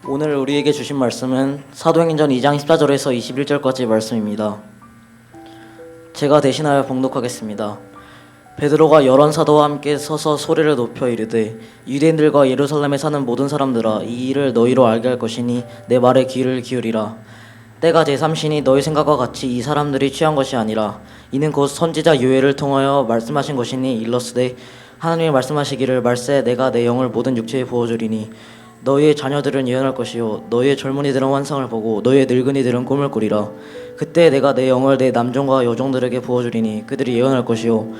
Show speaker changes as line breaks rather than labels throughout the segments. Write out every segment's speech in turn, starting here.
오늘 우리에게 주신 말씀은 사도행전 2장 14절에서 21절까지 말씀입니다. 제가 대신하여 봉독하겠습니다. 베드로가 여러 사도와 함께 서서 소리를 높여 이르되 유대인들과 예루살렘에 사는 모든 사람들아, 이 일을 너희로 알게 할 것이니 내 말에 귀를 기울이라. 때가 제3시니 너희 생각과 같이 이 사람들이 취한 것이 아니라 이는 곧 선지자 요엘을 통하여 말씀하신 것이니 일러스되 하나님이 말씀하시기를 말세 내가 내 영을 모든 육체에 부어주리니 너희의 자녀들은 예언할 것이요 너희의 젊은이들은 환상을 보고 너희의 늙은이들은 꿈을 꾸리라. 그때 내가 내 영을 내 남종과 여종들에게 부어주리니 그들이 예언할 것이요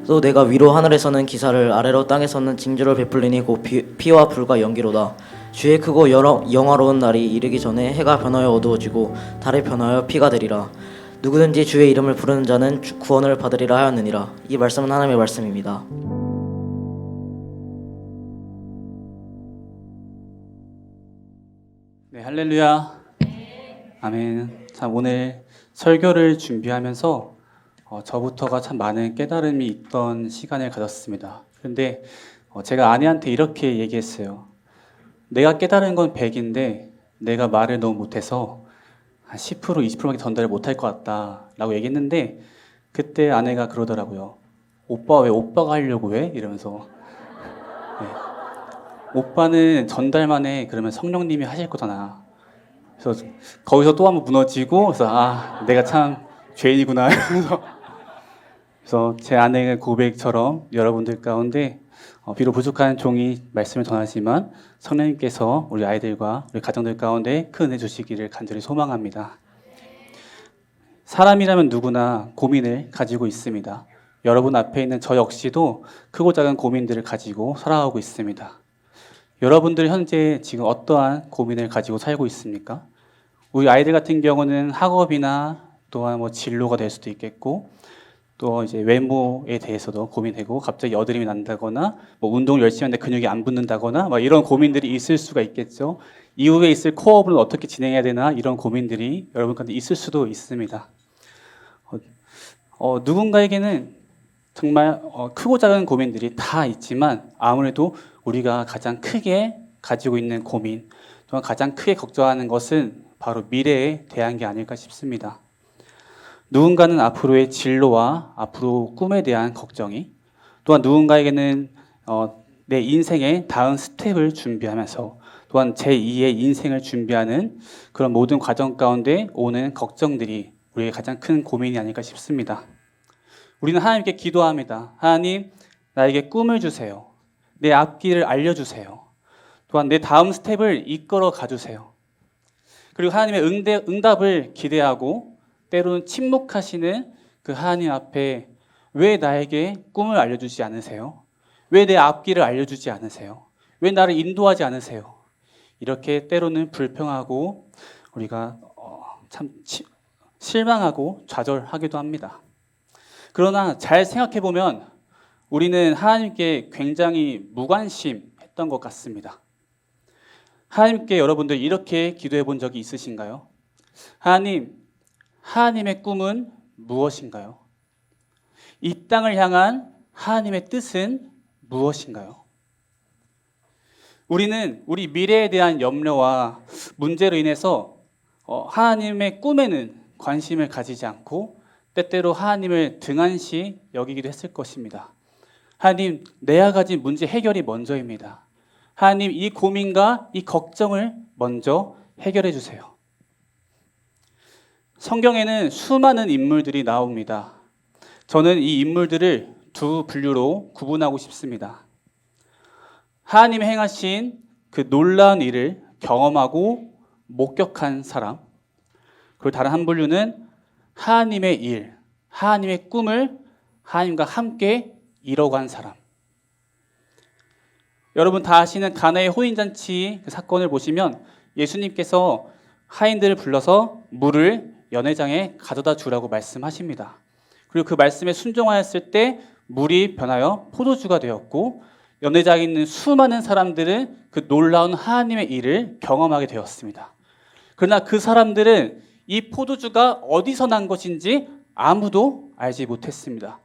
또 내가 위로 하늘에서는 기사를 아래로 땅에서는 징조를 베풀리니 곧 피와 불과 연기로다. 주의 크고 영화로운 날이 이르기 전에 해가 변하여 어두워지고 달이 변하여 피가 되리라. 누구든지 주의 이름을 부르는 자는 구원을 받으리라 하였느니라. 이 말씀은 하나님의 말씀입니다.
네, 할렐루야. 아멘. 참 오늘 설교를 준비하면서 저부터가 참 많은 깨달음이 있던 시간을 가졌습니다. 그런데 제가 아내한테 이렇게 얘기했어요. 내가 깨달은 건 100인데 내가 말을 너무 못해서 한 10%, 20%밖에 전달을 못할 것 같다라고 얘기했는데 그때 아내가 그러더라고요. 오빠 왜 오빠가 하려고 해? 이러면서 네. 오빠는 전달만 해. 그러면 성령님이 하실 거잖아. 그래서 거기서 또 한번 무너지고 그래서 내가 참 죄인이구나 이러면서 그래서 제 아내의 고백처럼 여러분들 가운데 비록 부족한 종이 말씀을 전하지만 성령님께서 우리 아이들과 우리 가정들 가운데 큰 은혜 주시기를 간절히 소망합니다. 사람이라면 누구나 고민을 가지고 있습니다. 여러분 앞에 있는 저 역시도 크고 작은 고민들을 가지고 살아가고 있습니다. 여러분들 현재 지금 어떠한 고민을 가지고 살고 있습니까? 우리 아이들 같은 경우는 학업이나 또한 뭐 진로가 될 수도 있겠고 또 이제 외모에 대해서도 고민되고 갑자기 여드름이 난다거나 뭐 운동을 열심히 하는데 근육이 안 붙는다거나 막 이런 고민들이 있을 수가 있겠죠. 이후에 있을 코어업은 어떻게 진행해야 되나 이런 고민들이 여러분한테 있을 수도 있습니다. 누군가에게는 정말 크고 작은 고민들이 다 있지만 아무래도 우리가 가장 크게 가지고 있는 고민 또한 가장 크게 걱정하는 것은 바로 미래에 대한 게 아닐까 싶습니다. 누군가는 앞으로의 진로와 앞으로 꿈에 대한 걱정이 또한 누군가에게는 내 인생의 다음 스텝을 준비하면서 또한 제2의 인생을 준비하는 그런 모든 과정 가운데 오는 걱정들이 우리의 가장 큰 고민이 아닐까 싶습니다. 우리는 하나님께 기도합니다. 하나님, 나에게 꿈을 주세요. 내 앞길을 알려주세요. 또한 내 다음 스텝을 이끌어 가주세요. 그리고 하나님의 응답을 기대하고 때로는 침묵하시는 그 하나님 앞에 왜 나에게 꿈을 알려주지 않으세요? 왜 내 앞길을 알려주지 않으세요? 왜 나를 인도하지 않으세요? 이렇게 때로는 불평하고 우리가 참 실망하고 좌절하기도 합니다. 그러나 잘 생각해보면 우리는 하나님께 굉장히 무관심했던 것 같습니다. 하나님께 여러분들 이렇게 기도해 본 적이 있으신가요? 하나님, 하나님의 꿈은 무엇인가요? 이 땅을 향한 하나님의 뜻은 무엇인가요? 우리는 우리 미래에 대한 염려와 문제로 인해서 하나님의 꿈에는 관심을 가지지 않고 때때로 하나님을 등한시 여기기도 했을 것입니다. 하나님, 내가 가진 문제 해결이 먼저입니다. 하나님, 이 고민과 이 걱정을 먼저 해결해 주세요. 성경에는 수많은 인물들이 나옵니다. 저는 이 인물들을 두 분류로 구분하고 싶습니다. 하나님이 행하신 그 놀라운 일을 경험하고 목격한 사람, 그리고 다른 한 분류는 하나님의 일, 하나님의 꿈을 하나님과 함께 이뤄간 사람. 여러분 다 아시는 가나의 호인잔치 그 사건을 보시면 예수님께서 하인들을 불러서 물을 연회장에 가져다 주라고 말씀하십니다. 그리고 그 말씀에 순종하였을 때 물이 변하여 포도주가 되었고 연회장에 있는 수많은 사람들은 그 놀라운 하나님의 일을 경험하게 되었습니다. 그러나 그 사람들은 이 포도주가 어디서 난 것인지 아무도 알지 못했습니다.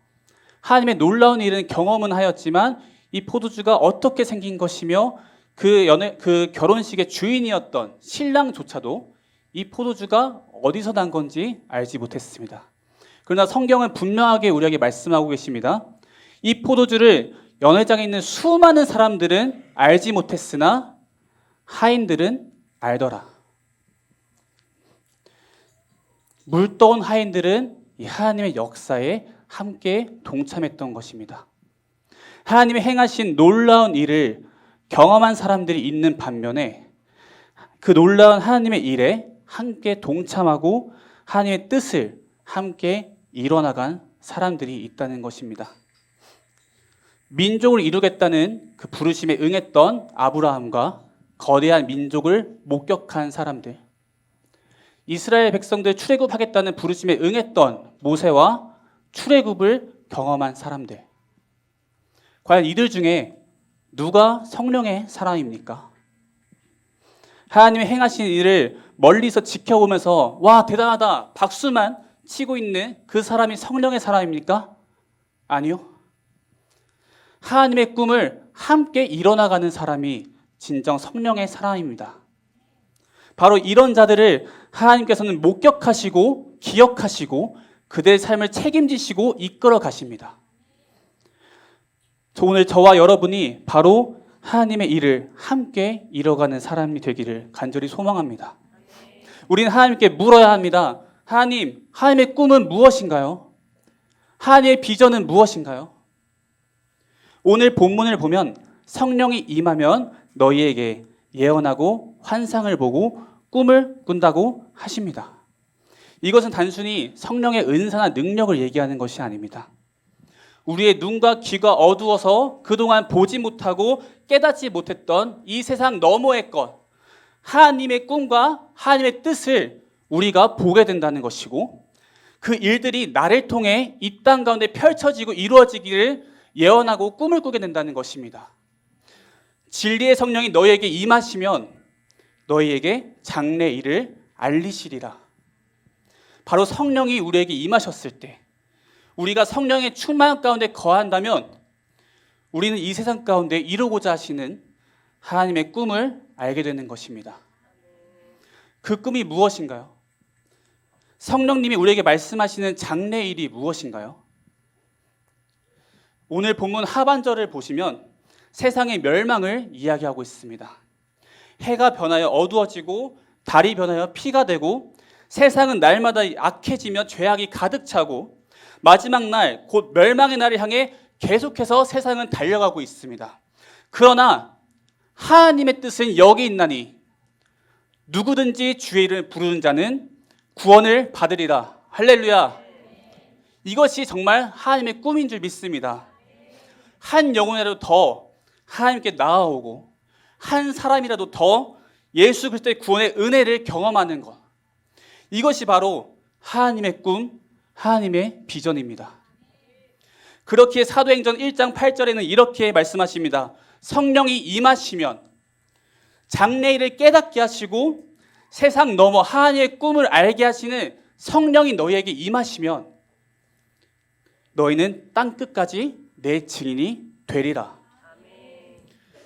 하나님의 놀라운 일은 경험은 하였지만 이 포도주가 어떻게 생긴 것이며 그 결혼식의 주인이었던 신랑조차도 이 포도주가 어디서 난 건지 알지 못했습니다. 그러나 성경은 분명하게 우리에게 말씀하고 계십니다. 이 포도주를 연회장에 있는 수많은 사람들은 알지 못했으나 하인들은 알더라. 물떠온 하인들은 이 하나님의 역사에 함께 동참했던 것입니다. 하나님이 행하신 놀라운 일을 경험한 사람들이 있는 반면에 그 놀라운 하나님의 일에 함께 동참하고 하나님의 뜻을 함께 이뤄나간 사람들이 있다는 것입니다. 민족을 이루겠다는 그 부르심에 응했던 아브라함과 거대한 민족을 목격한 사람들, 이스라엘 백성들 출애굽하겠다는 부르심에 응했던 모세와 출애굽을 경험한 사람들, 과연 이들 중에 누가 성령의 사람입니까? 하나님의 행하신 일을 멀리서 지켜보면서 와 대단하다 박수만 치고 있는 그 사람이 성령의 사람입니까? 아니요. 하나님의 꿈을 함께 이뤄나가는 사람이 진정 성령의 사람입니다. 바로 이런 자들을 하나님께서는 목격하시고 기억하시고 그들의 삶을 책임지시고 이끌어 가십니다. 오늘 저와 여러분이 바로 하나님의 일을 함께 이뤄가는 사람이 되기를 간절히 소망합니다. 우리는 하나님께 물어야 합니다. 하나님, 하나님의 꿈은 무엇인가요? 하나님의 비전은 무엇인가요? 오늘 본문을 보면 성령이 임하면 너희에게 예언하고 환상을 보고 꿈을 꾼다고 하십니다. 이것은 단순히 성령의 은사나 능력을 얘기하는 것이 아닙니다. 우리의 눈과 귀가 어두워서 그동안 보지 못하고 깨닫지 못했던 이 세상 너머의 것, 하나님의 꿈과 하나님의 뜻을 우리가 보게 된다는 것이고 그 일들이 나를 통해 이 땅 가운데 펼쳐지고 이루어지기를 예언하고 꿈을 꾸게 된다는 것입니다. 진리의 성령이 너희에게 임하시면 너희에게 장래일을 알리시리라. 바로 성령이 우리에게 임하셨을 때 우리가 성령의 충만 가운데 거한다면 우리는 이 세상 가운데 이루고자 하시는 하나님의 꿈을 알게 되는 것입니다. 그 꿈이 무엇인가요? 성령님이 우리에게 말씀하시는 장래일이 무엇인가요? 오늘 본문 하반절을 보시면 세상의 멸망을 이야기하고 있습니다. 해가 변하여 어두워지고 달이 변하여 피가 되고 세상은 날마다 악해지며 죄악이 가득 차고 마지막 날, 곧 멸망의 날을 향해 계속해서 세상은 달려가고 있습니다. 그러나 하나님의 뜻은 여기 있나니 누구든지 주의 이름을 부르는 자는 구원을 받으리라. 할렐루야. 이것이 정말 하나님의 꿈인 줄 믿습니다. 한 영혼이라도 더 하나님께 나아오고 한 사람이라도 더 예수 그리스도의 구원의 은혜를 경험하는 것, 이것이 바로 하나님의 꿈, 하나님의 비전입니다. 그렇기에 사도행전 1장 8절에는 이렇게 말씀하십니다. 성령이 임하시면 장래일을 깨닫게 하시고 세상 너머 하나님의 꿈을 알게 하시는 성령이 너희에게 임하시면 너희는 땅끝까지 내 증인이 되리라.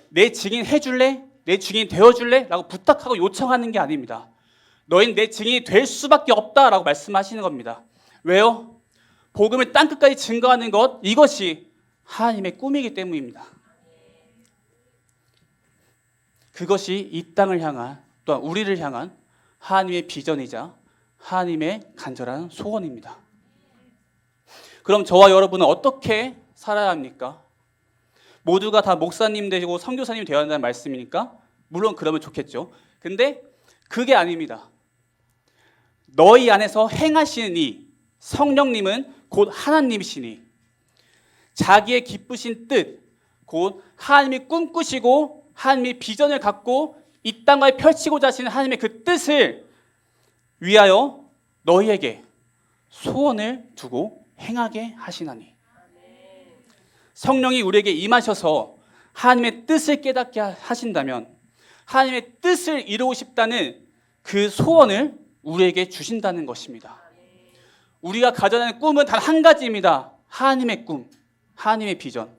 내 증인 해줄래? 내 증인 되어줄래? 라고 부탁하고 요청하는 게 아닙니다. 너희는 내 증인이 될 수밖에 없다라고 말씀하시는 겁니다. 왜요? 복음을 땅끝까지 증거하는 것, 이것이 하나님의 꿈이기 때문입니다. 그것이 이 땅을 향한, 또한 우리를 향한 하나님의 비전이자 하나님의 간절한 소원입니다. 그럼 저와 여러분은 어떻게 살아야 합니까? 모두가 다 목사님 되고 선교사님 되어야 한다는 말씀이니까 물론 그러면 좋겠죠. 근데 그게 아닙니다. 너희 안에서 행하시는 이 성령님은 곧 하나님이시니 자기의 기쁘신 뜻, 곧 하나님이 꿈꾸시고 하나님이 비전을 갖고 이 땅에 펼치고자 하시는 하나님의 그 뜻을 위하여 너희에게 소원을 두고 행하게 하시나니. 성령이 우리에게 임하셔서 하나님의 뜻을 깨닫게 하신다면 하나님의 뜻을 이루고 싶다는 그 소원을 우리에게 주신다는 것입니다. 우리가 가져가는 꿈은 단 한 가지입니다. 하나님의 꿈, 하나님의 비전.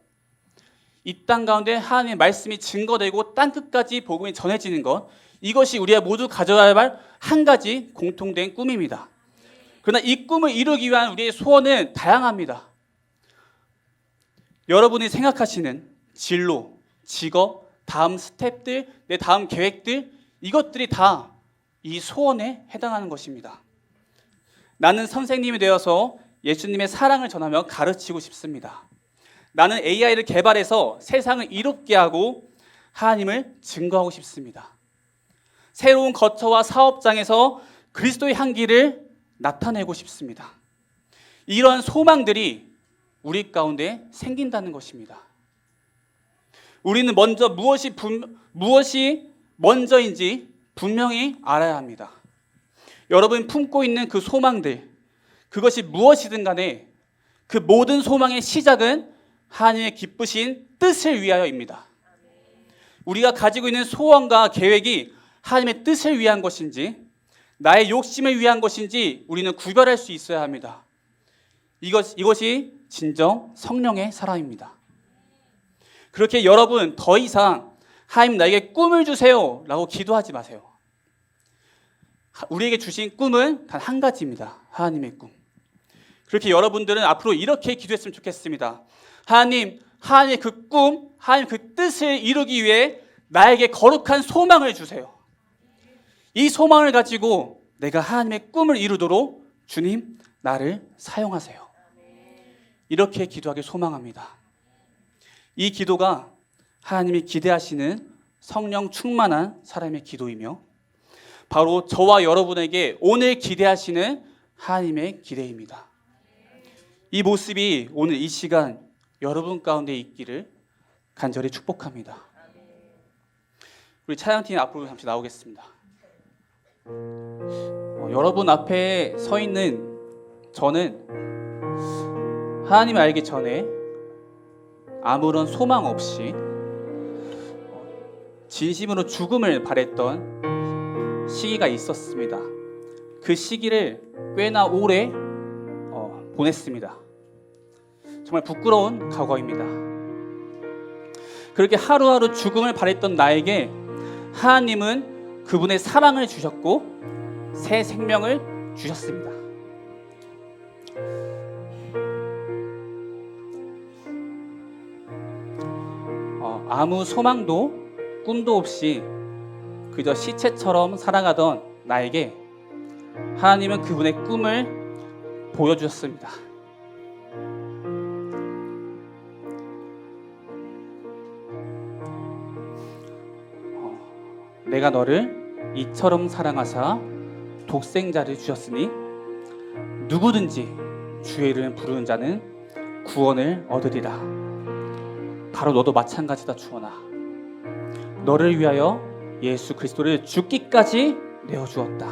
이 땅 가운데 하나님의 말씀이 증거되고 땅 끝까지 복음이 전해지는 것, 이것이 우리가 모두 가져야 할 한 가지 공통된 꿈입니다. 그러나 이 꿈을 이루기 위한 우리의 소원은 다양합니다. 여러분이 생각하시는 진로, 직업, 다음 스텝들, 내 다음 계획들, 이것들이 다 이 소원에 해당하는 것입니다. 나는 선생님이 되어서 예수님의 사랑을 전하며 가르치고 싶습니다. 나는 AI를 개발해서 세상을 이롭게 하고 하나님을 증거하고 싶습니다. 새로운 거처와 사업장에서 그리스도의 향기를 나타내고 싶습니다. 이런 소망들이 우리 가운데 생긴다는 것입니다. 우리는 먼저 무엇이 먼저인지 분명히 알아야 합니다. 여러분 품고 있는 그 소망들, 그것이 무엇이든 간에 그 모든 소망의 시작은 하나님의 기쁘신 뜻을 위하여입니다. 우리가 가지고 있는 소원과 계획이 하나님의 뜻을 위한 것인지 나의 욕심을 위한 것인지 우리는 구별할 수 있어야 합니다. 이것이 진정 성령의 사람입니다. 그렇게 여러분 더 이상 하나님 나에게 꿈을 주세요 라고 기도하지 마세요. 우리에게 주신 꿈은 단 한 가지입니다. 하나님의 꿈. 그렇게 여러분들은 앞으로 이렇게 기도했으면 좋겠습니다. 하나님의 그 꿈, 하나님 그 뜻을 이루기 위해 나에게 거룩한 소망을 주세요. 이 소망을 가지고 내가 하나님의 꿈을 이루도록 주님 나를 사용하세요. 이렇게 기도하길 소망합니다. 이 기도가 하나님이 기대하시는 성령 충만한 사람의 기도이며 바로 저와 여러분에게 오늘 기대하시는 하나님의 기대입니다. 이 모습이 오늘 이 시간 여러분 가운데 있기를 간절히 축복합니다. 우리 찬양팀 앞으로 잠시 나오겠습니다. 여러분 앞에 서 있는 저는 하나님을 알기 전에 아무런 소망 없이 진심으로 죽음을 바랬던 시기가 있었습니다. 그 시기를 꽤나 오래 보냈습니다. 정말 부끄러운 과거입니다. 그렇게 하루하루 죽음을 바랬던 나에게 하나님은 그분의 사랑을 주셨고 새 생명을 주셨습니다. 아무 소망도 꿈도 없이 그저 시체처럼 살아가던 나에게 하나님은 그분의 꿈을 보여주셨습니다. 내가 너를 이처럼 사랑하사 독생자를 주셨으니 누구든지 주의 이름을 부르는 자는 구원을 얻으리라. 바로 너도 마찬가지다 주원아. 너를 위하여 예수 그리스도를 죽기까지 내어주었다.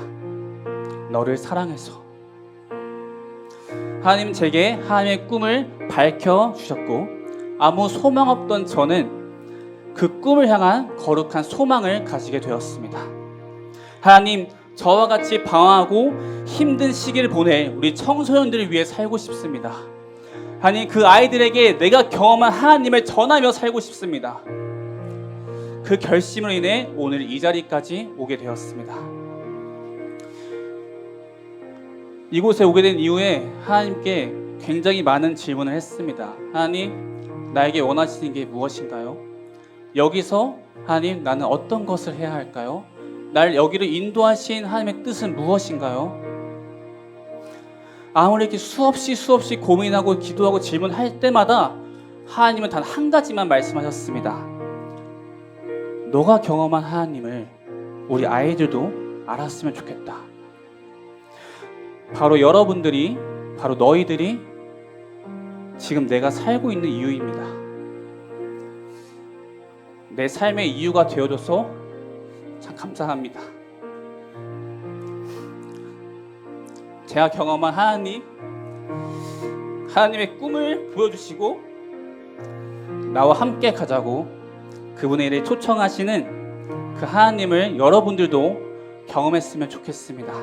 너를 사랑해서. 하나님은 제게 하나님의 꿈을 밝혀주셨고 아무 소망 없던 저는 그 꿈을 향한 거룩한 소망을 가지게 되었습니다. 하나님, 저와 같이 방황하고 힘든 시기를 보낼 우리 청소년들을 위해 살고 싶습니다. 하나님, 그 아이들에게 내가 경험한 하나님을 전하며 살고 싶습니다. 그 결심으로 인해 오늘 이 자리까지 오게 되었습니다. 이곳에 오게 된 이후에 하나님께 굉장히 많은 질문을 했습니다. 하나님, 나에게 원하시는 게 무엇인가요? 여기서 하나님, 나는 어떤 것을 해야 할까요? 날 여기로 인도하신 하나님의 뜻은 무엇인가요? 아무리 이렇게 수없이 고민하고 기도하고 질문할 때마다 하나님은 단 한 가지만 말씀하셨습니다. 너가 경험한 하나님을 우리 아이들도 알았으면 좋겠다. 바로 여러분들이, 바로 너희들이 지금 내가 살고 있는 이유입니다. 내 삶의 이유가 되어줘서 참 감사합니다. 제가 경험한 하나님의 꿈을 보여주시고 나와 함께 가자고 그분의 일에 초청하시는 그 하나님을 여러분들도 경험했으면 좋겠습니다.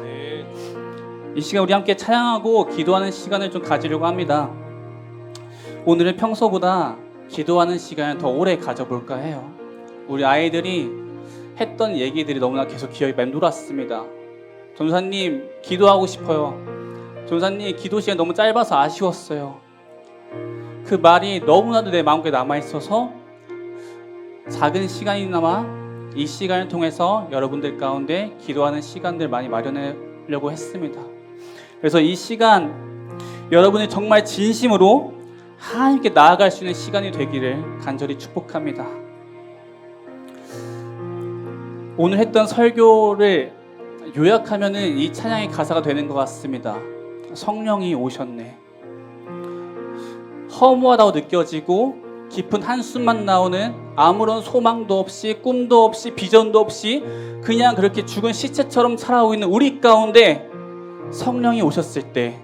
이 시간 우리 함께 찬양하고 기도하는 시간을 좀 가지려고 합니다. 오늘은 평소보다 기도하는 시간을 더 오래 가져볼까 해요. 우리 아이들이 했던 얘기들이 너무나 계속 기억에 맴돌았습니다. 전사님, 기도하고 싶어요. 전사님, 기도 시간 너무 짧아서 아쉬웠어요. 그 말이 너무나도 내 마음속에 남아있어서 작은 시간이나마 이 시간을 통해서 여러분들 가운데 기도하는 시간들 많이 마련하려고 했습니다. 그래서 이 시간 여러분이 정말 진심으로 하나님께 나아갈 수 있는 시간이 되기를 간절히 축복합니다. 오늘 했던 설교를 요약하면은 이 찬양의 가사가 되는 것 같습니다. 성령이 오셨네. 허무하다고 느껴지고 깊은 한숨만 나오는, 아무런 소망도 없이 꿈도 없이 비전도 없이 그냥 그렇게 죽은 시체처럼 살아오고 있는 우리 가운데 성령이 오셨을 때,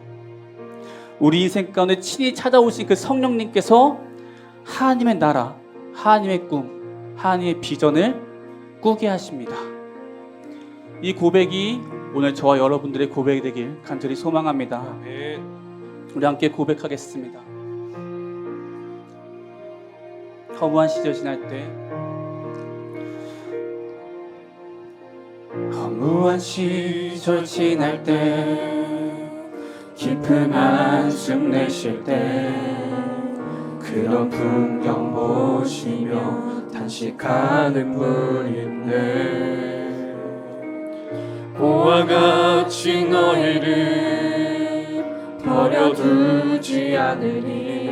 우리 인생 가운데 친히 찾아오신 그 성령님께서 하나님의 나라, 하나님의 꿈, 하나님의 비전을 꾸게 하십니다. 이 고백이 오늘 저와 여러분들의 고백이 되길 간절히 소망합니다. 우리 함께 고백하겠습니다. 허무한 시절 지날 때, 허무한 시절 지날 때, 깊은 한숨 내쉴 때, 그런 풍경 보시며 단식하는 분 있네.
고와 같이 너희를 버려두지 않으리.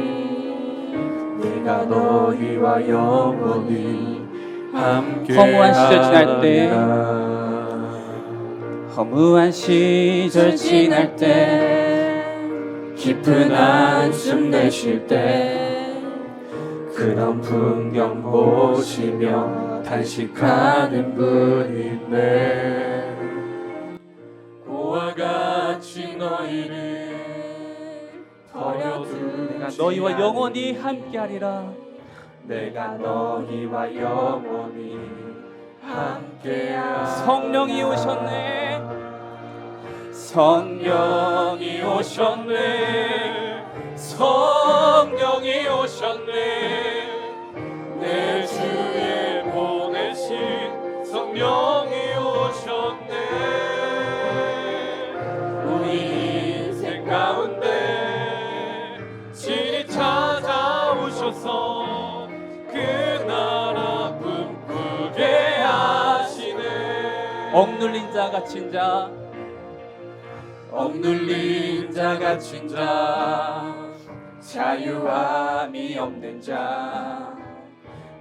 내가 너희와 영원히 함께
허무한 시절 지날 때,
하리라.
허무한 시절 지날 때,
깊은 한숨 내쉴 때, 그런 풍경 보시며 단식하는 분 있네. 고와 같이 너희를 버려두지
내가 너희와 영원히 함께하리라.
내가 너희와 영원히 함께하리라.
성령이 오셨네.
성령이 오셨네. 성령이 오셨네. 내 주에 보내신 성령이 오셨네. 우리 인생 가운데 친히 찾아오셔서 그 나라 꿈꾸게 하시네.
억눌린 자 갇힌 자,
억눌린 자 갇힌 자, 자유함이 없는 자,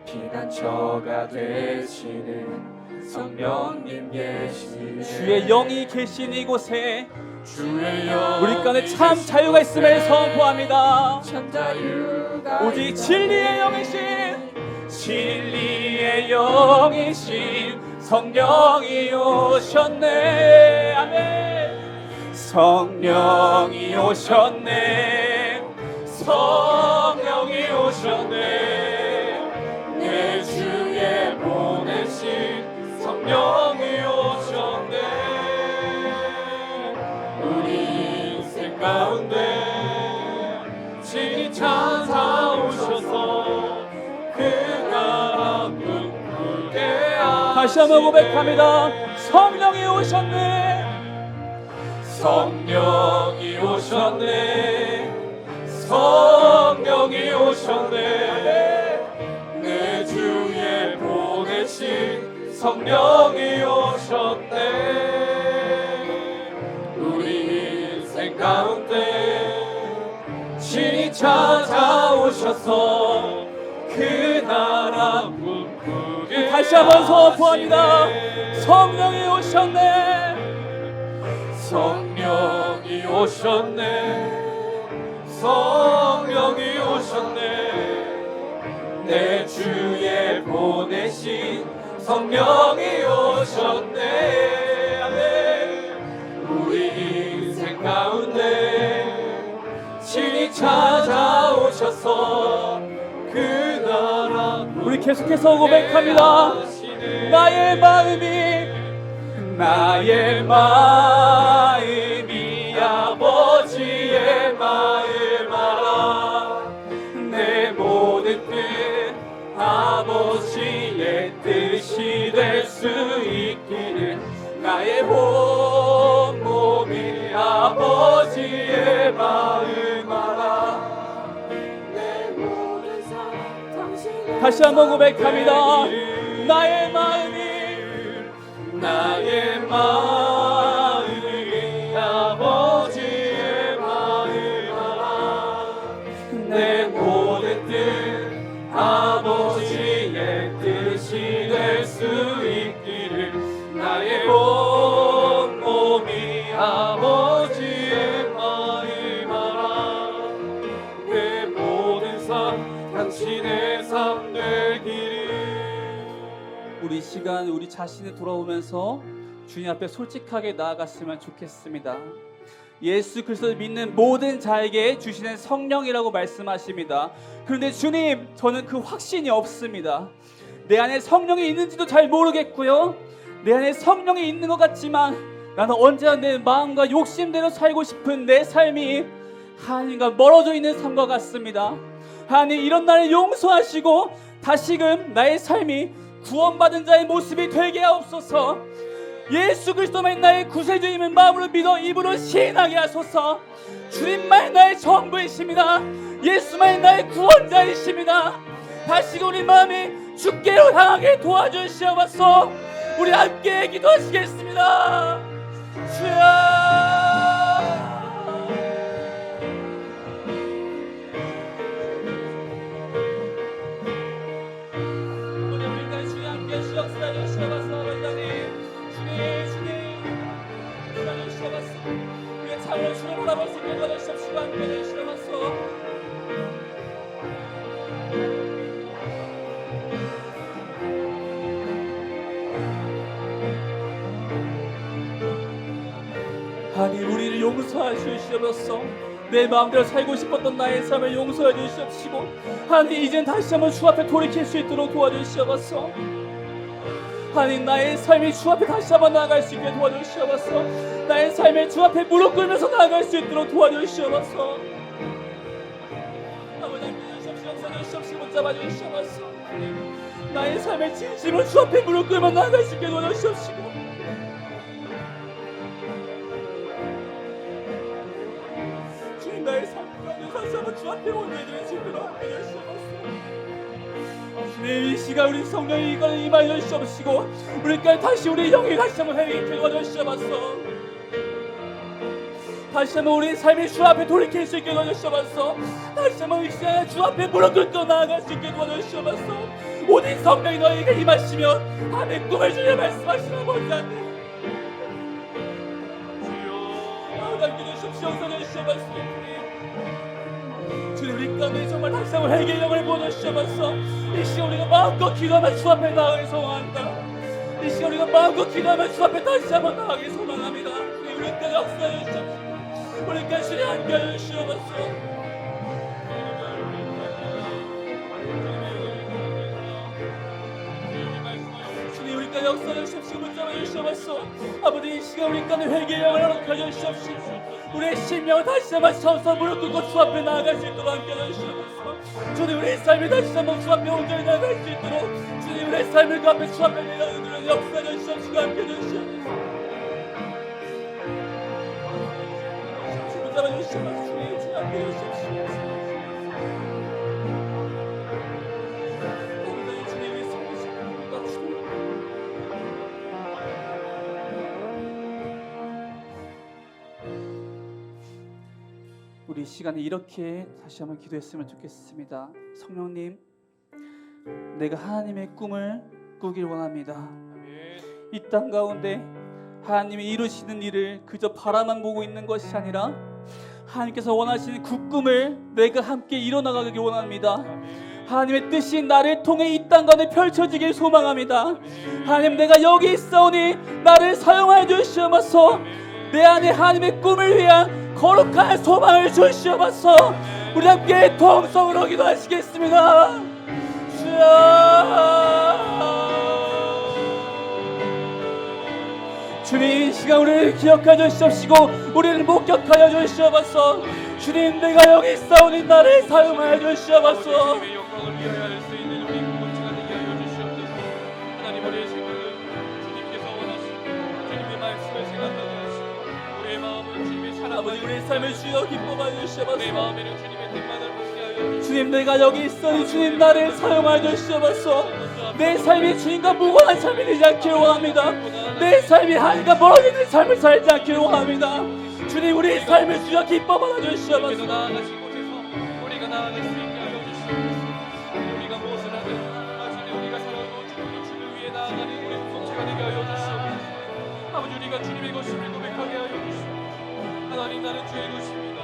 피난처가 되시는 성령님 계시네.
주의 영이 계신 이곳에
주의 영
우리 가운데 참 자유가 있음을 선포합니다.
참 자유가
오직 진리의 영이신,
진리의 영이신 성령이 오셨네. 아멘. 성령이 오셨네. 성령이 오셨네. 내 주에 보내신 성령이 오셨네. 우리 인생 가운데 친히 찾아오셔서 그 나라 꿈꾸게 하시네.
다시 한번 고백합니다. 성령이 오셨네.
성령이 오셨네. 성령이 오셨네. 내 주에 보내신 성령이 오셨네. 우리 인생 가운데 친히 찾아오셔서 그 나라 꿈꾸게
다시 한번 선포합니다.
하시네.
성령이 오셨네.
성령이 오셨네. 성령이 오셨네. 내 주에 보내신 성령이 오셨네. 아멘. 우리 인생 가운데 친히 찾아오셔서 그 나라
우리 계속해서 고백합니다. 나의 마음이 아버지의 마음 알아. 내 모든 뜻
아버지의 뜻이 될 수 있기를 나의 본 몸이 아버지의 마음 알아 내 모든 삶 당신의
다시 한번 고백합니다. 나의 마음이
나의 마음이 아버지의 마음 알아 내 모든 뜻 아버지의 뜻이 될 수 있기를 나의 온 몸이 아버지의 마음 알아 내 모든 삶 당신의 삶 되기를
우리 시간 우리 자신을 돌아오면서 주님 앞에 솔직하게 나아갔으면 좋겠습니다. 예수 그리스도를 믿는 모든 자에게 주시는 성령이라고 말씀하십니다. 그런데 주님, 저는 그 확신이 없습니다. 내 안에 성령이 있는지도 잘 모르겠고요. 내 안에 성령이 있는 것 같지만 나는 언제나 내 마음과 욕심대로 살고 싶은 내 삶이 하나님과 멀어져 있는 삶과 같습니다. 하나님, 이런 나를 용서하시고 다시금 나의 삶이 구원받은 자의 모습이 되게 하옵소서. 예수 그리스도만 나의 구세주임을 마음으로 믿어 입으로 시인하게 하소서. 주님만 나의 전부이십니다. 예수만 나의 구원자이십니다. 다시금 우리 마음이 주께로 향하게 도와주시옵소서. 우리 함께 기도하시겠습니다. 주여, 참으로 주님 바라볼 수 있게 도와주시옵시고 함께 해주시옵소서. 하나님, 우리를 용서해 주시옵소서. 내 마음대로 살고 싶었던 나의 삶을 용서해 주시옵시고 하나님, 이젠 다시 한번 주 앞에 돌이킬 수 있도록 도와주시옵소서. 하나님, 나의 삶이 주 앞에 다시 한번 나아갈 수 있게 도와주시옵소서. 나의 삶을 주 앞에 무릎 꿇면서 나아갈 수 있도록 도와주시옵소서. 아버지 함께 주시옵시고 역사주시옵시고 붙잡아 주시옵소서. 나의 삶의 진심으로 주 앞에 무릎 꿇으며 나아갈 수 있게 도와주시옵시고 주님, 나의 삶 가운데 다시 한번 주 앞에 온전히 수 있도록 함께 해주시옵소서. 주님, 이 시간 우리 성령이 이걸 임하여 주시옵시고 우리까지 다시 우리 영이 다시 한번 회개케 도와주시옵소서. 다시 한번 우리 삶이 주 앞에 돌이킬 수 있게 도와주시옵소서. 다시 한번 이 시간에 주 앞에 무릎 꿇고 나아갈 수 있게 도와주시옵소서. 모든 성령이 너희에게 임하시면 하나님의 꿈을 주려 말씀하시는 아버지 하나님, 함께 주십시오. 주시옵소서. 주님, 우리 가운데 정말 다시 한번 회개의 영을 부어주시옵소서. 이 시간 우리가 마음껏 기도하며 주 앞에 나아가기 소망합니다. 이 시간 우리가 마음껏 기도하며 주 앞에 다시 한번 나아가기 소망합니다. 주님, 우리까지 역사해 주시옵소서. 우리까지 주님 함께해 주시옵소서. 주님, 우리까지 역사해 주시옵시고 붙잡아 주시옵소서. 아버지, 이 시간 우리까지 회개의 영을 허락하여 주시옵시고 우리의 심령을 다시 한번 서서 무릎 꿇고 주 앞에 나아갈 수 있도록 함께해 주시옵소서. 주님, 우리의 삶이 다시 한번 주 앞에 온전히 나아갈 수 있도록 주님, 우리의 삶을 그 앞에 주 앞에 내어드리는 역사해 주시옵시고 함께해 주시옵소서. 붙잡아 주시옵소서. 주님, 주 함께해 주시옵소서. 우리 시간에 이렇게 다시 한번 기도했으면 좋겠습니다. 성령님, 내가 하나님의 꿈을 꾸길 원합니다. 이 땅 가운데 하나님이 이루시는 일을 그저 바라만 보고 있는 것이 아니라 하나님께서 원하시는 그 꿈을 내가 함께 이뤄나가길 원합니다. 하나님의 뜻이 나를 통해 이 땅 가운데 펼쳐지길 소망합니다. 하나님, 내가 여기 있사오니 나를 사용하여 주시옵소서. 내 안에 하나님의 꿈을 위한 거룩한 소망을 주시옵소서. 우리 함께 통성으로 기도하시겠습니다. 주님, 이 시간 우리를 기억하여 주시옵시고 우리를 목격하여 주시옵소서. 주님, 내가 여기 있사오니 나를 사용하여 주시옵소서.
주님의 영광을 위하여 할 수 있는 우리 공동체가 되게
삶을 주여 기뻐 받으시옵소서.
내 마음에는 주님의 뜻만을 받게 하여 주시옵소서.
주님, 내가 여기 있으니 주님 나를 사용하여 주시옵소서. 내 삶이 주님과 무관한 삶이 되지 않기를 원합니다. 내 삶이 하나님과 멀어지는 삶을 살지 않기를 원합니다. 주님, 우리 삶을 주여 기뻐 받아
주님께서
주시옵소서.
나아가신 곳에서 우리가 나아갈 수 있게 하여 주시옵소서. 우리가 무엇을 하든 마침내 우리가 살아오고 죽고 주를 위해 나아가는 우리 공동체가 되게 하여 주시옵소서. 아버지, 우리가 주님의 것임을 고백하게 하여 주시옵소서. 하나님, 나는 주의 것입니다.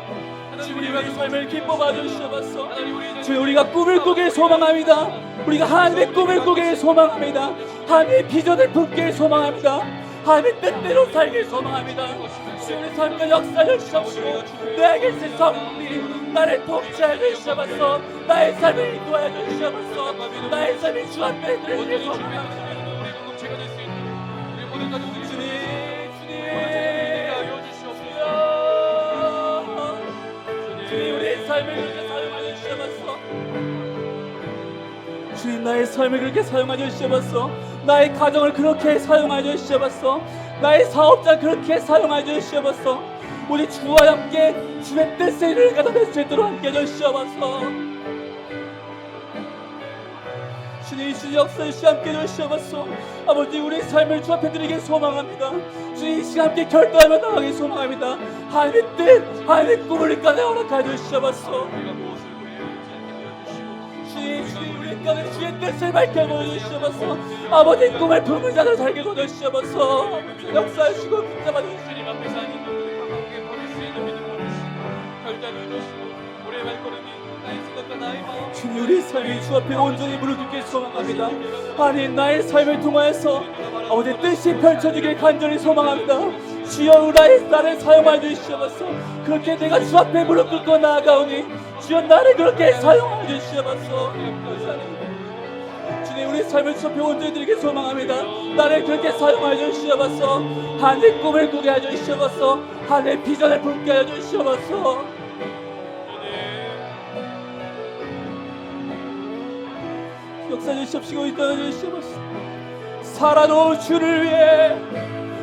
하나님,
주님, 우리 삶을 기뻐 받아 주시옵소서.
하나님, 우리의
주님, 우리가 꿈을 꾸길 소망합니다. 우리가 하나님의 꿈을 꾸길 소망합니다. 하나님의 비전을 품길 소망합니다. 하나님의 뜻대로 살길 소망합니다. 주님, 우리 삶과 역사를 주시옵시고 내게 있을 성품이 나를 통치하여 주시옵소서. 나의 삶을 인도하여 주시옵소서. 나의 삶이 주 앞에 드리길
온전히 주님의
소망합니다.
뜻대로 우리 공동체가 될 수 있는 우리 모든 가족들이
주님,
되게 하여 주시옵소서.
주님, 우리의 삶을 그렇게 사용하여 주시옵소서. 주님, 나의 삶을 그렇게 사용하여 주시옵소서. 나의 가정을 그렇게 사용하여 주시옵소서. 나의 사업자 그렇게 사용하여 주시옵소서. 우리 주와 함께 주의 뜻을 이루어갈 수 있도록 함께 해주시옵소서. 주님, 주님 역사에 주 함께 해주시옵소서. 아버지, 우리 삶을 주 앞에 드리길 소망합니다. 주님, 이 시간 함께 결단하며 나가길 소망합니다. 하나님의 뜻, 하나님의 꿈을 우리 가운데 허락하여 주시옵소서.
우리가 무엇을 구해야 할지
주님, 주님, 우리 가운데 주의 뜻을 밝혀보여 주시옵소서. 아버지 꿈을 품은 자들 살게 도와주시옵소서. 역사하시고 붙잡아 주시옵소서.
주님 앞에서 아닌 것들을 강하게 버릴 수 있는 믿음을 주시고 결단을 주시고 우리의 발걸음이 나의 생각과 나의 마음
주님, 우리 삶이 주 앞에 온전히 무릎 꿇길 소망합니다. 아니, 나의 삶을 통하여서 아버지 뜻이 펼쳐지길 간절히 소망합니다. 주여, 나를 사용하여 주시옵소서. 그렇게 내가 주 앞에 무릎 꿇고 나아가오니 주여, 나를 그렇게 사용하여 주시옵소서. 주님, 우리 삶을 주 앞에 온전히 드리길 소망합니다. 나를 그렇게 사용하여 주시옵소서. 하늘의 꿈을 꾸게 하여 주시옵소서. 하늘의 비전을 품게 하여 주시옵소서. 역사해 주시옵시고 인도해 주시옵소서. 살아도 주를 위해,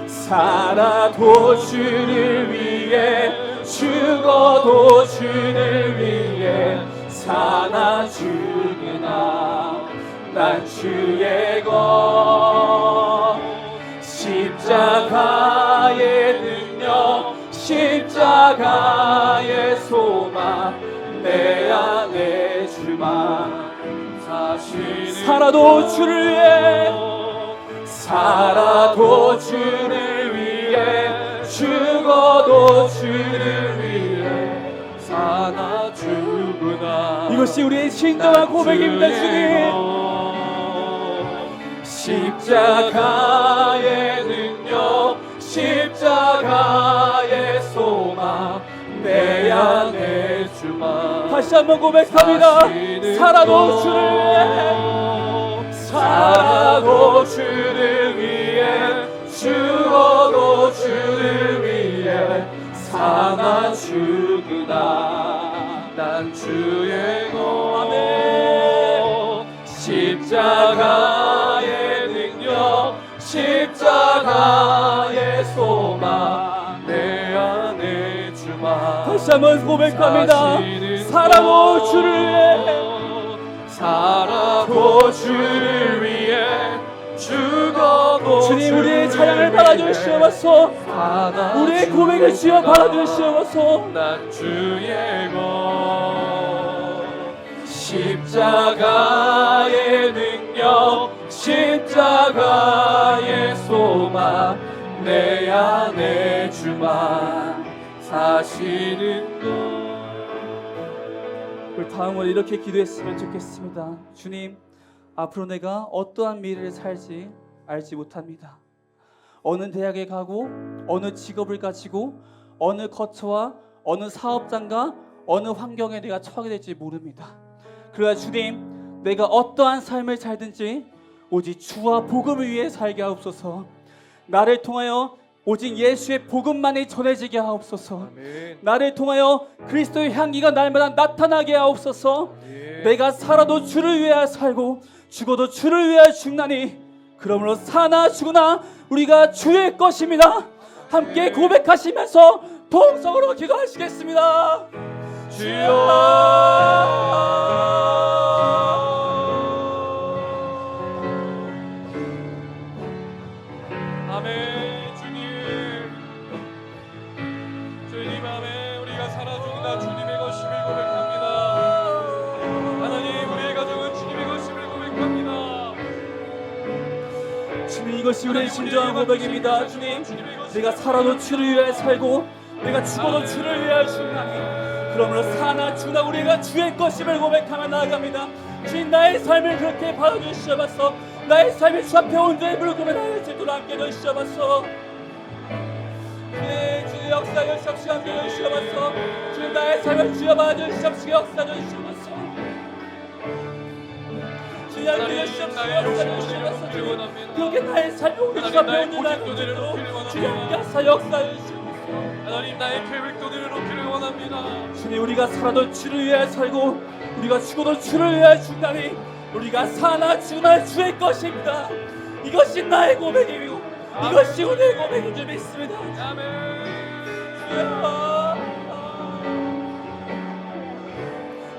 살아도 주를 위해, 죽어도 주를 위해, 사나 죽으나 난 주의 것. 십자가의 능력, 십자가의 소망, 내 안에 주만. 살아도 주를 위해, 살아도 주를 위해, 죽어도 주를 위해, 사나 죽으나. 이것이 우리의 진정한 고백입니다. 주님, 십자가의 능력, 십자가의 소망, 내 안에 주만. 다시 한번 고백합니다. 살아도 주를 위해, 살아도 주를 위해, 죽어도 주를 위해, 사나 죽으나 난 주의 것. 아멘. 십자가의 능력, 십자가의 소망, 내 안에 주만. 다시 한번 고백합니다. 살아도 주를 위해, 살아도 주를 위해, 죽어도 주님, 우리의 찬양을 받아주시옵소서. 우리의 고백을 주여 받아주시옵소서. 난 주의 것. 십자가의 능력, 십자가의 소망, 내 안에 주만 사시는 것. 우리 다음으로 이렇게 기도했으면 좋겠습니다. 주님, 앞으로 내가 어떠한 미래를 살지 알지 못합니다. 어느 대학에 가고, 어느 직업을 가지고, 어느 거처와 어느 사업장과 어느 환경에 내가 처하게 될지 모릅니다. 그러나 주님, 내가 어떠한 삶을 살든지 오직 주와 복음을 위해 살게 하옵소서. 나를 통하여 오직 예수의 복음만이 전해지게 하옵소서. 나를 통하여 그리스도의 향기가 날마다 나타나게 하옵소서. 내가 살아도 주를 위하여 살고 죽어도 주를 위하여 죽나니 그러므로 사나 죽으나 우리가 주의 것입니다. 함께 고백하시면서 통성으로 기도하시겠습니다.
아멘. 주님 아멘. 우리가 살아 죽나 주님의 것임을 고백합니다. 하나님, 우리의 가정은 주님의 것임을 고백합니다.
주님, 이것이 우리의 진정한 고백입니다. 주님, 내가 살아도 주를 위하여 살고 내가 죽어도 주를 위하여 죽나니 그러므로 사나 죽나 우리가 주의 것임을 고백하며 나아갑니다. 주님, 나의 삶을 그렇게 받아주시옵소서. 나의 삶이 주 앞에 온전히 부르짖으며 나를 질도록 함께 해주시옵소서. 주님 역사하여 주시옵시고 함께 해주시옵소서. 주님, 나의 삶을 주여 받아주시옵시고 역사하여 주시옵소서. 주님, 함께 해주시옵시고 역사하여 주시옵소서. 그렇게 나의 삶이 오늘 주 앞에 온전히 부르짖도록 주님 함께 하사 역사하여 주시옵소서.
하나님, 나의 계획도 내려놓기를 원합니다.
주님, 우리가 살아도 주를 위하여 살고 우리가 죽어도 주를 위하여 죽다니 우리가 사나 죽나 주의 것입니다. 이것이 나의 고백이고 이것이 우리의 고백인 줄 믿습니다.
아멘.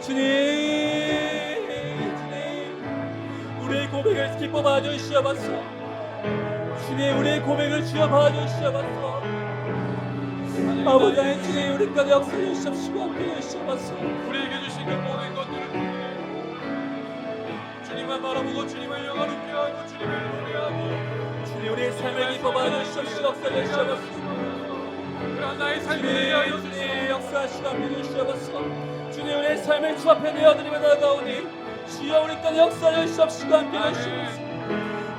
주님, 우리의 고백을 기뻐 봐주시옵소서. 주님, 우리의 고백을 주여 봐주시옵소서. 아버지 하나님, 주님, 우리까지 역사해 주시옵시고 함께 해주시옵소서.
우리에게 주신 그 모든 것들을 통해 주님만 바라보고 주님을 영화롭게 하고 주님을 노래하고
주님, 우리의 삶을 기뻐 봐주시옵시고 역사해 주시옵소서.
그러한 나의 삶을 위하여 주시옵소서.
주님, 역사하시고 함께 해주시옵소서. 주님, 우리의 삶을 주 앞에 내어드리며 나아가오니 주여 우리까지 역사해 주시옵시고 함께 해주시옵소서.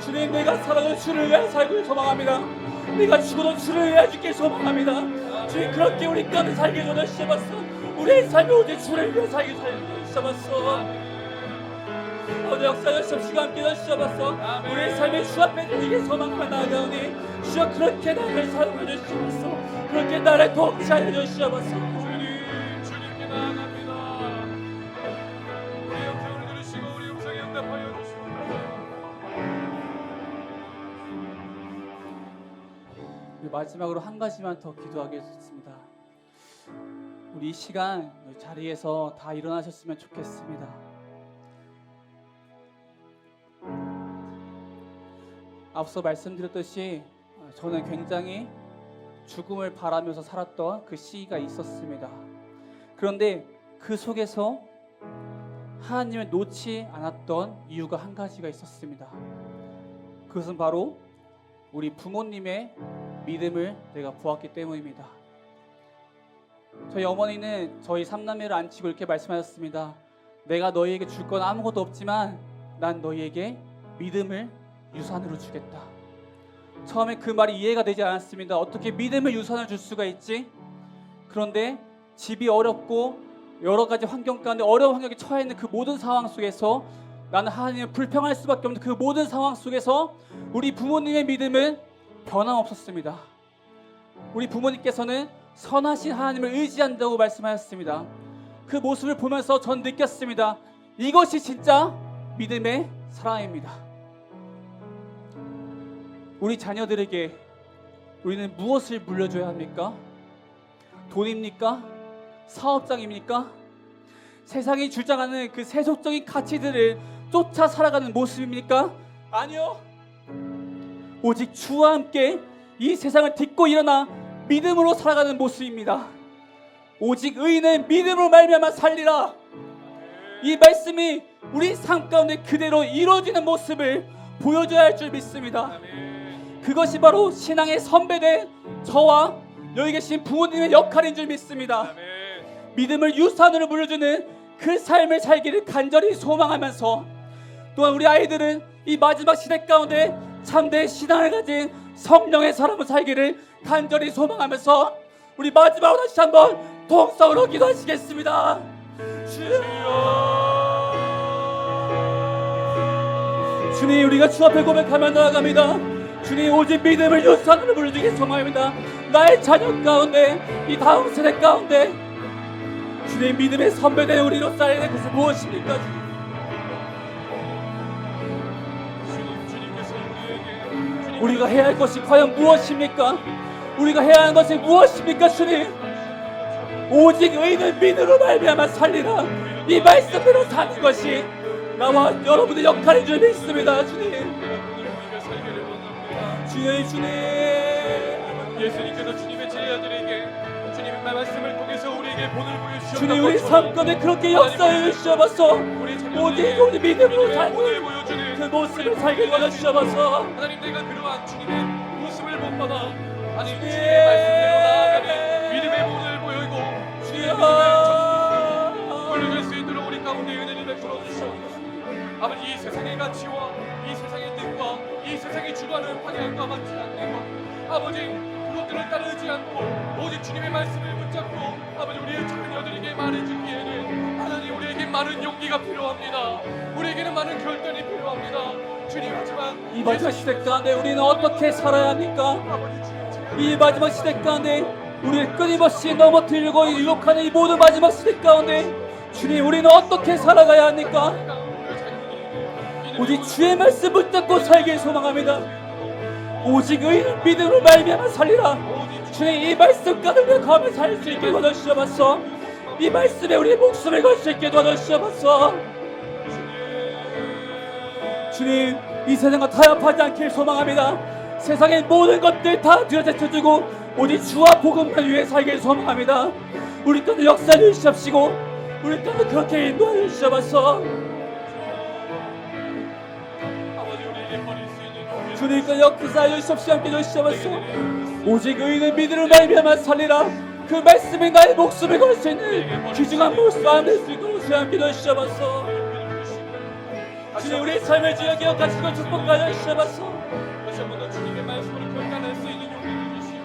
주님, 내가 살아도 주를 위해 살길 소망합니다. 내가 죽어도 주를 위해 죽길 소망합니다. 주님, 그렇게 우리까지 살게 해주시옵소서. 우리의 삶이 오직 주를 위해 살게 해주시옵소서. 어제 역사해 주시옵시고 함께 해주시옵소서. 우리의 삶이 주 앞에 드리게 소망하며 나아가오니 주여 그렇게 나를 사랑해 주시옵소서. 그렇게 나를 통치하여 주시옵소서.
주님께 나아갑니다. 우리의 음성을 들으시고 우리 음성에 응답하여 주시옵소서.
마지막으로 한 가지만 더 기도하겠습니다. 우리 이 시간 자리에서 다 일어나셨으면 좋겠습니다. 앞서 말씀드렸듯이 저는 굉장히 죽음을 바라면서 살았던 그 시기가 있었습니다. 그런데 그 속에서 하나님을 놓지 않았던 이유가 한 가지가 있었습니다. 그것은 바로 우리 부모님의 믿음을 내가 보았기 때문입니다. 저희 어머니는 저희 삼남매를 앉히고 이렇게 말씀하셨습니다. 내가 너희에게 줄 건 아무것도 없지만 난 너희에게 믿음을 유산으로 주겠다. 처음에 그 말이 이해가 되지 않았습니다. 어떻게 믿음을 유산을 줄 수가 있지? 그런데 집이 어렵고 여러 가지 환경 가운데 어려운 환경에 처해 있는 그 모든 상황 속에서 나는 하나님을 불평할 수밖에 없는 그 모든 상황 속에서 우리 부모님의 믿음은 변함없었습니다. 우리 부모님께서는 선하신 하나님을 의지한다고 말씀하셨습니다. 그 모습을 보면서 전 느꼈습니다. 이것이 진짜 믿음의 사랑입니다. 우리 자녀들에게 우리는 무엇을 물려줘야 합니까? 돈입니까? 사업장입니까? 세상이 주장하는 그 세속적인 가치들을 쫓아 살아가는 모습입니까? 아니요. 오직 주와 함께 이 세상을 딛고 일어나 믿음으로 살아가는 모습입니다. 오직 의인은 믿음으로 말미암아 살리라. 이 말씀이 우리 삶 가운데 그대로 이루어지는 모습을 보여줘야 할 줄 믿습니다. 그것이 바로 신앙의 선배된 저와 여기 계신 부모님의 역할인 줄 믿습니다. 믿음을 유산으로 물려주는 그 삶을 살기를 간절히 소망하면서 또한 우리 아이들은 이 마지막 시대 가운데 참된 신앙을 가진 성령의 사람을 살기를 간절히 소망하면서 우리 마지막으로 다시 한번 통성으로 기도하시겠습니다. 주님, 우리가 주 앞에 고백하며 나아갑니다. 주님, 오직 믿음을 유산으로 물려주기 소망합니다. 나의 자녀 가운데 이 다음 세대 가운데 주님 믿음의 선배된 우리로 쌓여야 될 것은 무엇입니까? 우리가 해야 할 것이 과연 무엇입니까? 우리가 해야 하는 것이 무엇입니까? 주님,
오직 의인은 믿음으로 말미암아 살리라. 이 말씀대로 사는 것이 나와 여러분의 역할인 줄 믿습니다. 주님,
우리가 살기를 원합니다.
주님.
예수님께서 주님의 제자들에게 주님의 말씀을 통해서 우리에게 본을 보여주셨던
주님, 우리
것처럼
삶 가운데 그렇게 역사해 주셔서
우리
오직 우리 믿음으로
주님의
살고
본을 보여주는
그 모습을 살게 도와 주셔서
하나님, 내가 그러한 주님의 모습을 본받아 하나님 주님의 말씀대로 나아가는 믿음의 본을 보이고 주님의 믿음을 전수 올려줄 수 있도록 우리 가운데 은혜를 베풀어 주시옵소서. 아버지, 이 세상의 가치와 이 세상의 뜻과 이 세상이 주관하는 방향과 맞지 않는 것, 아버지 그것들을 따르지 않고 오직 주님의 말씀을 붙잡고 아버지 우리의 자녀들에게 말해주기에는 하나님 우리에게 많은 용기가 필요합니다. 우리에게는 많은 결단이 필요합니다. 주님, 하지만
이 마지막 시대 가운데 우리는 어떻게 살아야 합니까?
아버지 주님, 제가
이 마지막 시대 가운데 우리를 끊임없이 넘어뜨리고 유혹하는 이 모든 마지막 시대 가운데 주님, 우리는 어떻게 살아가야 합니까? 오직 주의 말씀 붙잡고 살길 소망합니다. 오직 의인을 믿음으로 말미암아 살리라. 주님, 이 말씀 가운데 가며 살 수 있게 도와주셔서 이 말씀에 우리의 목숨을 걸 수 있게 도와주셔서 주님, 이 세상과 타협하지 않길 소망합니다. 세상의 모든 것들 다 뒤어제쳐주고 오직 주와 복음을 위해 살길 소망합니다. 우리 또한 역사해 주시옵시고 우리 또한 그렇게 인도해 주셔서
아버지 우리에게 버릴 수 있는 용기를
주님과 역사해 주시옵시고 함께 주시옵소서. 오직 의인은 믿음으로 말미암아 살리라. 그 말씀이 나의 목숨을 걸 수 있는 귀중한 모습 안에 수 있도록 함께 주시옵소서. 주님, 우리의 삶을 주여 기억하시고 축복하여 주시옵소서.
다시 한번 더 주님의 말씀으로 결단할 수 있는 용기를 주시고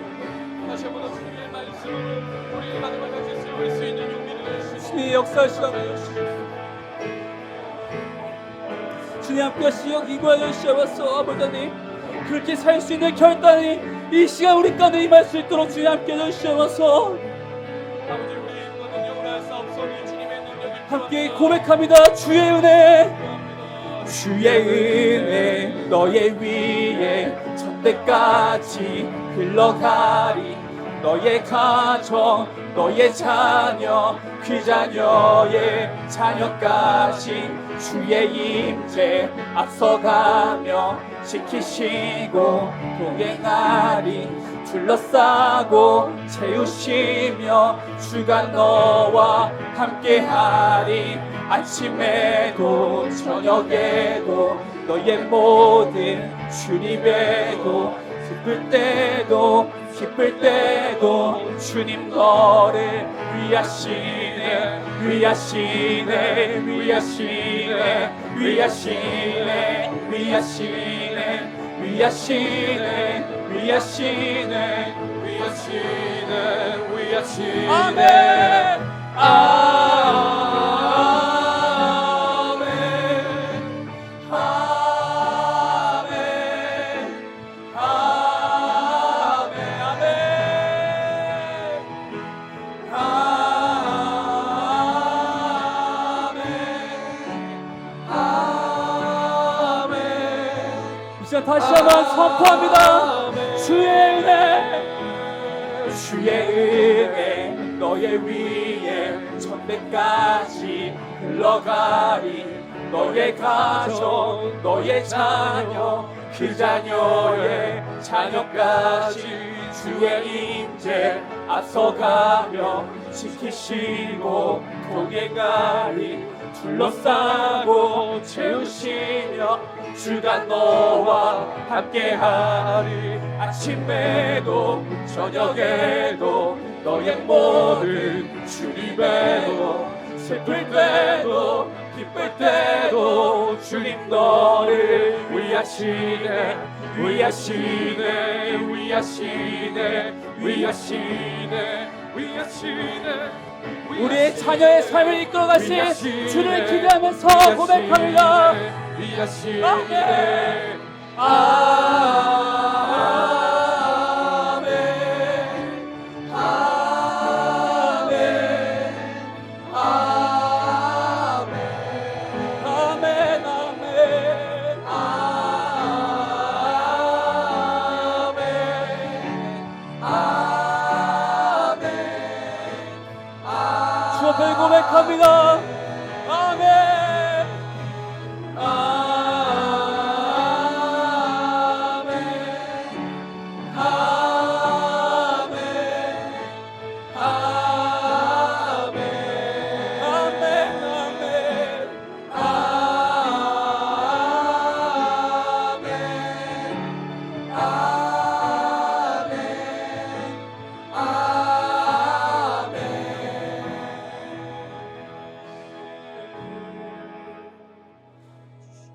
다시 한번 더 주님의 말씀으로 우리의 마음을 같이 세울 수 있는 용기를 주시고
주님, 역사하시고 주님 함께 하시고 기도하여 주시옵소서. 아버지 하나님, 그렇게 살 수 있는 결단이 이 시간 우리 가운데 임할 수 있도록 주님 함께 해주시옵소서.
아버지, 우리의 능력으로 할 수 없사오니 주님의 능력이
함께 고백합니다. 주의 은혜, 주의 은혜 너의 위에 천대까지 흘러가리. 너의 가정, 너의 자녀, 그 자녀의 자녀까지 주의 임재 앞서가며 지키시고 동행하리. 둘러싸고 채우시며 주가 너와 함께하리. 아침에도 저녁에도 너의 모든 주님에도 슬플 때도 기쁠 때도 주님 너를 위하시네 위하시네 위하시네 위하시네 위하시네 위하시네 위하시네 위하시네 위하시네 아멘 다시 한번 선포합니다. 주의 은혜, 주의 은혜 너의 위에 천대까지 흘러가리. 너의 가족, 너의 자녀, 그 자녀의 자녀까지 주의 임재 앞서가며 지키시고 동행하리. 둘러싸고 채우시며 주가 너와 함께하리. 아침에도 저녁에도 너의 모든 주님에도 슬플 때도 기쁠 때도 주님 너를 위하시네 위하시네 위하시네 위하시네 위하시네. 우리의 자녀의 삶을 이끌어가신 주를 기대하면서 고백합니다. 아멘. 아멘. 아멘. 아멘. 아멘. 아멘. 아멘. 아멘. 앞에 고백합니다. 아멘.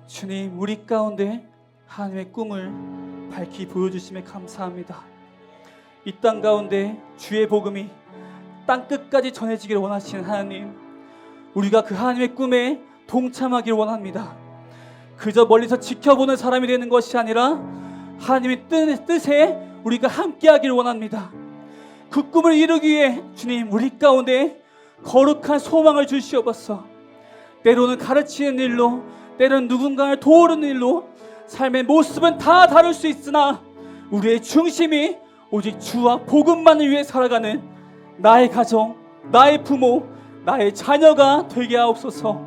주님, 우리 가운데 하나님의 꿈을 밝히 보여주심에 감사합니다. 이 땅 가운데 주의 복음이 땅 끝까지 전해지기를 원하시는 하나님, 우리가 그 하나님의 꿈에 동참하길 원합니다. 그저 멀리서 지켜보는 사람이 되는 것이 아니라 하나님의 뜻에 우리가 함께하길 원합니다. 그 꿈을 이루기 위해 주님, 우리 가운데 거룩한 소망을 주시옵소서. 때로는 가르치는 일로, 때로는 누군가를 도우는 일로 삶의 모습은 다 다를 수 있으나 우리의 중심이 오직 주와 복음만을 위해 살아가는 나의 가정, 나의 부모, 나의 자녀가 되게 하옵소서.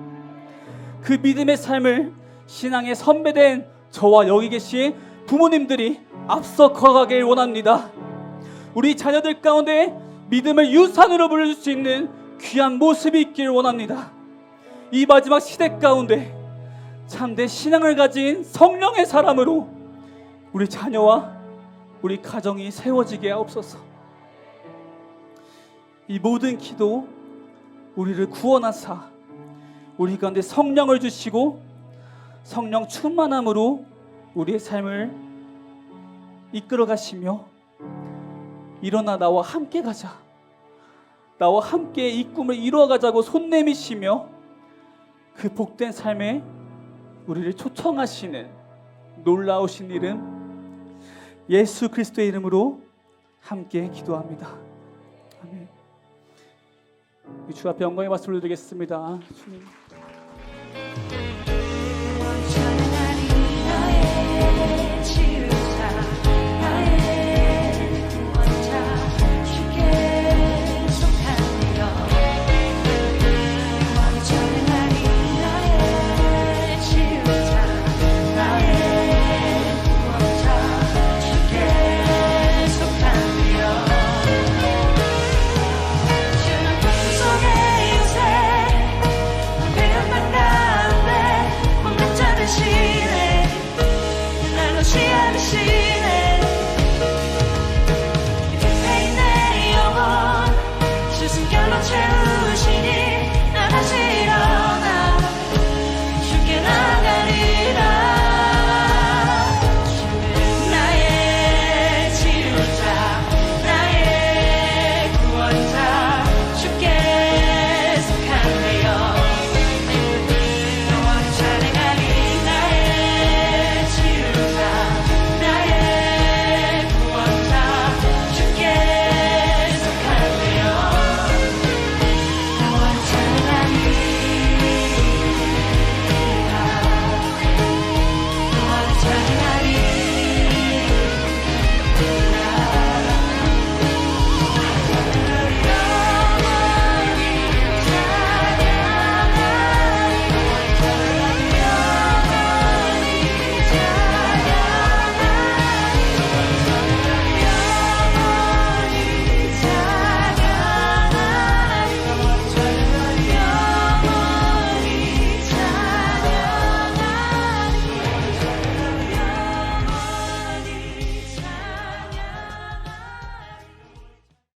그 믿음의 삶을 신앙의 선배된 저와 여기 계신 부모님들이 앞서 걸어가길 원합니다. 우리 자녀들 가운데 믿음을 유산으로 불릴 수 있는 귀한 모습이 있길 원합니다. 이 마지막 시대 가운데 참된 신앙을 가진 성령의 사람으로 우리 자녀와 우리 가정이 세워지게 하옵소서. 이 모든 기도 우리를 구원하사 우리 가운데 성령을 주시고 성령 충만함으로 우리의 삶을 이끌어 가시며 일어나 나와 함께 가자, 나와 함께 이 꿈을 이루어 가자고 손 내미시며 그 복된 삶에 우리를 초청하시는 놀라우신 이름 예수 그리스도의 이름으로 함께 기도합니다. 아멘. 주 앞에 영광의 말씀을 드리겠습니다. 주님.